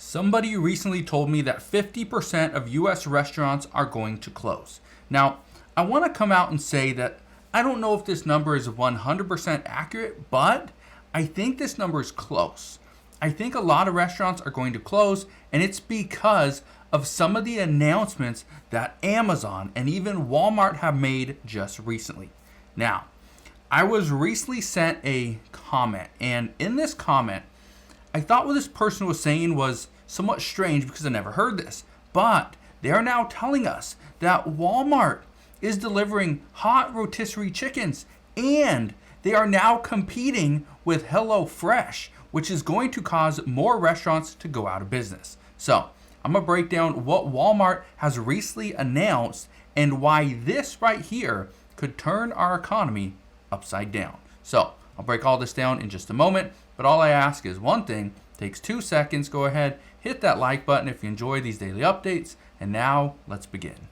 Somebody recently told me that 50% of US restaurants are going to close. Now, I want to come out and say that I don't know if this number is 100% accurate, but I think this number is close. I think a lot of restaurants are going to close, and it's because of some of the announcements that Amazon and even Walmart have made just recently. Now, I was recently sent a comment, and in this comment, I thought what this person was saying was somewhat strange because I never heard this, but they are now telling us that Walmart is delivering hot rotisserie chickens and they are now competing with HelloFresh, which is going to cause more restaurants to go out of business. So I'm going to break down what Walmart has recently announced and why this right here could turn our economy upside down. So I'll break all this down in just a moment, but all I ask is one thing. Takes 2 seconds. Go ahead, hit that like button if you enjoy these daily updates. And now let's begin.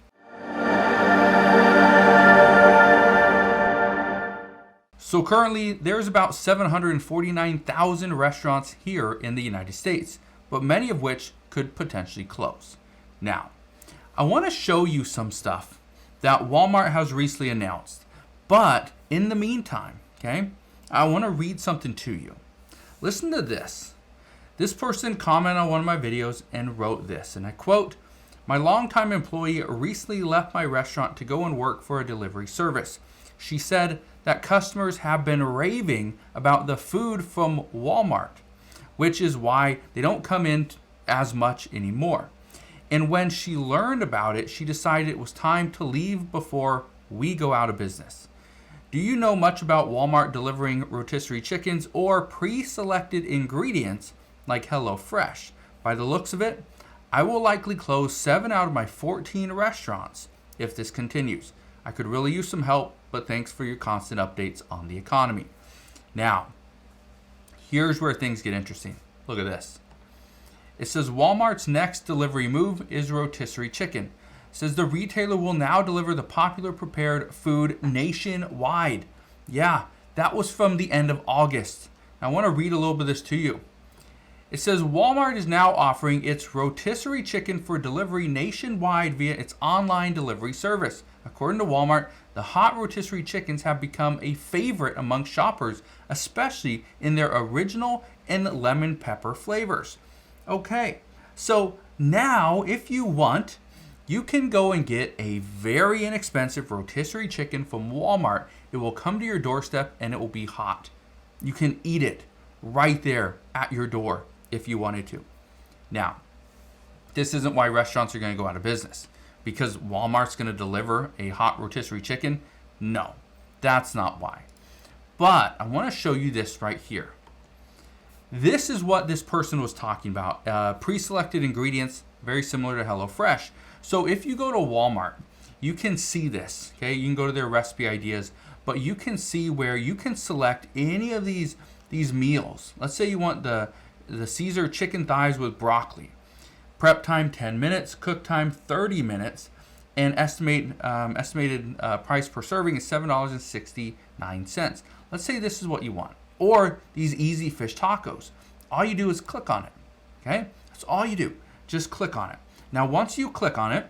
So currently there's about 749,000 restaurants here in the United States, but many of which could potentially close. Now, I want to show you some stuff that Walmart has recently announced. But in the meantime, okay, I want to read something to you. Listen to this. This person commented on one of my videos and wrote this, and I quote, "My longtime employee recently left my restaurant to go and work for a delivery service. She said that customers have been raving about the food from Walmart, which is why they don't come in as much anymore. And when she learned about it, she decided it was time to leave before we go out of business. Do you know much about Walmart delivering rotisserie chickens or pre-selected ingredients like HelloFresh? By the looks of it, I will likely close 7 out of my 14 restaurants if this continues. I could really use some help, but thanks for your constant updates on the economy." Now, here's where things get interesting. Look at this. It says Walmart's next delivery move is rotisserie chicken. It says the retailer will now deliver the popular prepared food nationwide. Yeah, that was from the end of August. I want to read a little bit of this to you. It says Walmart is now offering its rotisserie chicken for delivery nationwide via its online delivery service. According to Walmart, the hot rotisserie chickens have become a favorite among shoppers, especially in their original and lemon pepper flavors. Okay, so now if you want, you can go and get a very inexpensive rotisserie chicken from Walmart. It will come to your doorstep and it will be hot. You can eat it right there at your door if you wanted to. Now, this isn't why restaurants are going to go out of business. Because Walmart's going to deliver a hot rotisserie chicken? No, that's not why. But I want to show you this right here. This is what this person was talking about. Pre-selected ingredients, very similar to HelloFresh. So if you go to Walmart, you can see this. Okay, you can go to their recipe ideas, but you can see where you can select any of these meals. Let's say you want the Caesar chicken thighs with broccoli. Prep time 10 minutes, cook time 30 minutes, and estimated price per serving is $7.69. Let's say this is what you want. Or these easy fish tacos. All you do is click on it. Okay? That's all you do. Just click on it. Now, once you click on it,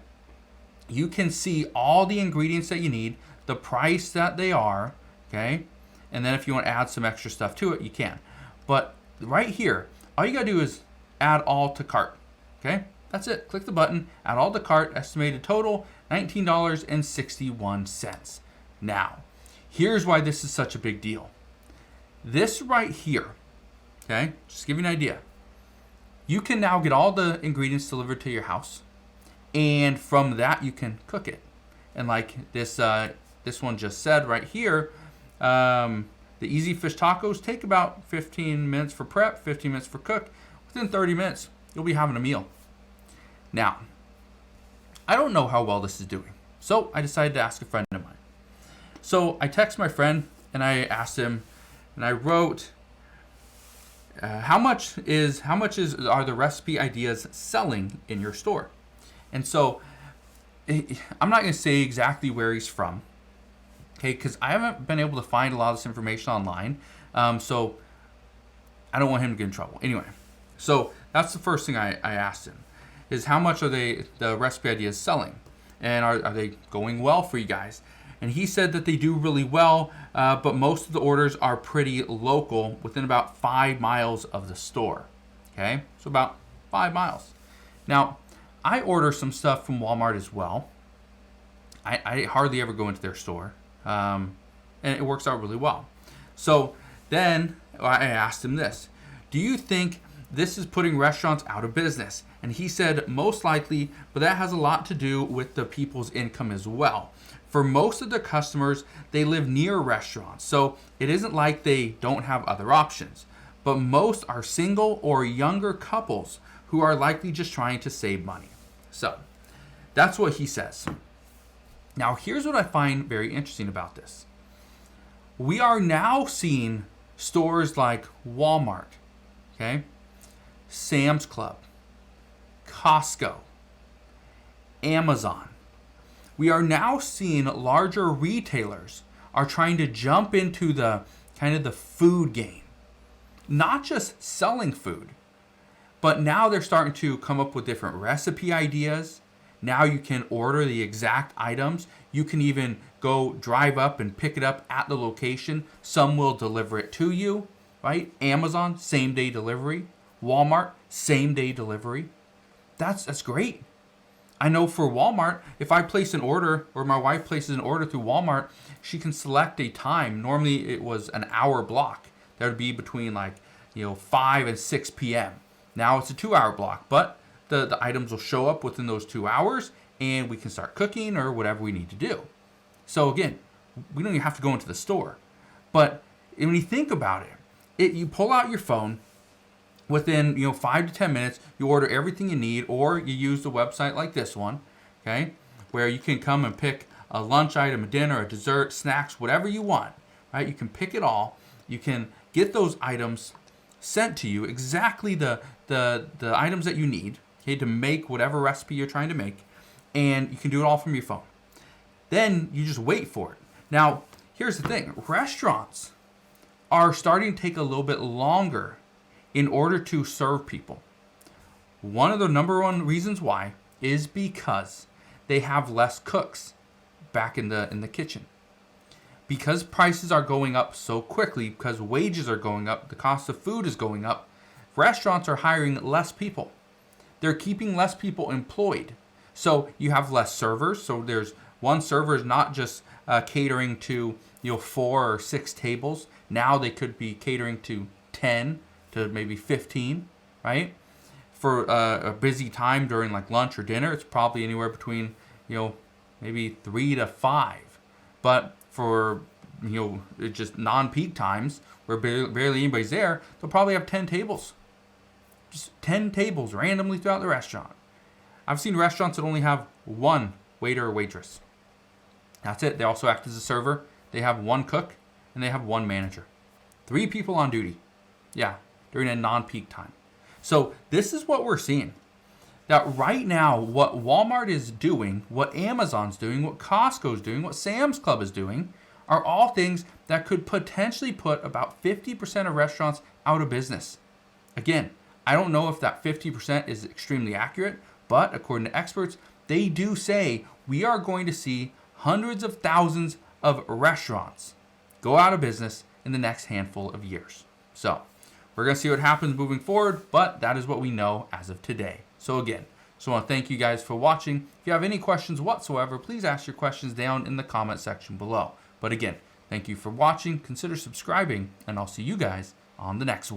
you can see all the ingredients that you need, the price that they are, okay? And then if you want to add some extra stuff to it, you can. But right here, all you got to do is add all to cart. Okay, that's it. Click the button, add all to cart, estimated total $19.61. Now, here's why this is such a big deal. This right here, okay, just to give you an idea, you can now get all the ingredients delivered to your house, and from that you can cook it. And like this one just said right here, the easy fish tacos take about 15 minutes for prep, 15 minutes for cook. Within 30 minutes, you'll be having a meal. Now, I don't know how well this is doing, so I decided to ask a friend of mine. So I text my friend and I asked him, and I wrote, how much are the recipe ideas selling in your store? And so I'm not going to say exactly where he's from, okay, because I haven't been able to find a lot of this information online. So I don't want him to get in trouble. Anyway, so That's the first thing I asked him, is how much are the recipe ideas selling? And are they going well for you guys? And he said that they do really well, but most of the orders are pretty local, within about 5 miles of the store. Okay, so about 5 miles. Now, I order some stuff from Walmart as well. I hardly ever go into their store, and it works out really well. So then I asked him this: do you think this is putting restaurants out of business? And he said most likely, but that has a lot to do with the people's income as well. For most of the customers, they live near restaurants, so it isn't like they don't have other options. But most are single or younger couples who are likely just trying to save money. So that's what he says. Now, here's what I find very interesting about this. We are now seeing stores like Walmart, okay, Sam's Club, Costco, Amazon. We are now seeing larger retailers are trying to jump into the kind of the food game. Not just selling food, but now they're starting to come up with different recipe ideas. Now you can order the exact items. You can even go drive up and pick it up at the location. Some will deliver it to you, right? Amazon, same day delivery. Walmart, same day delivery. That's great. I know for Walmart, if I place an order, or my wife places an order through Walmart, she can select a time. Normally it was an hour block. That would be between 5 and 6 p.m. Now it's a 2-hour block, but the items will show up within those 2 hours, and we can start cooking or whatever we need to do. So again, we don't even have to go into the store. But when you think about it, you pull out your phone. Within 5 to 10 minutes, you order everything you need, or you use the website like this one, okay, where you can come and pick a lunch item, a dinner, a dessert, snacks, whatever you want, right? You can pick it all. You can get those items sent to you, exactly the items that you need, okay, to make whatever recipe you're trying to make, and you can do it all from your phone. Then you just wait for it. Now, here's the thing: restaurants are starting to take a little bit longer in order to serve people. One of the number one reasons why is because they have less cooks back in the kitchen. Because prices are going up so quickly, because wages are going up, the cost of food is going up, restaurants are hiring less people. They're keeping less people employed. So you have less servers. So there's one server is not just catering to 4 or 6 tables. Now they could be catering to 10 to maybe 15, right? For a busy time during lunch or dinner, it's probably anywhere between maybe 3 to 5. But for just non-peak times where barely anybody's there, they'll probably have 10 tables. Just 10 tables randomly throughout the restaurant. I've seen restaurants that only have 1 waiter or waitress. That's it. They also act as a server. They have 1 cook and they have 1 manager. 3 people on duty. Yeah, during a non-peak time. So this is what we're seeing. That right now, what Walmart is doing, what Amazon's doing, what Costco's doing, what Sam's Club is doing, are all things that could potentially put about 50% of restaurants out of business. Again, I don't know if that 50% is extremely accurate, but according to experts, they do say we are going to see hundreds of thousands of restaurants go out of business in the next handful of years. So we're going to see what happens moving forward, but that is what we know as of today. So again, I want to thank you guys for watching. If you have any questions whatsoever, please ask your questions down in the comment section below. But again, thank you for watching. Consider subscribing, and I'll see you guys on the next one.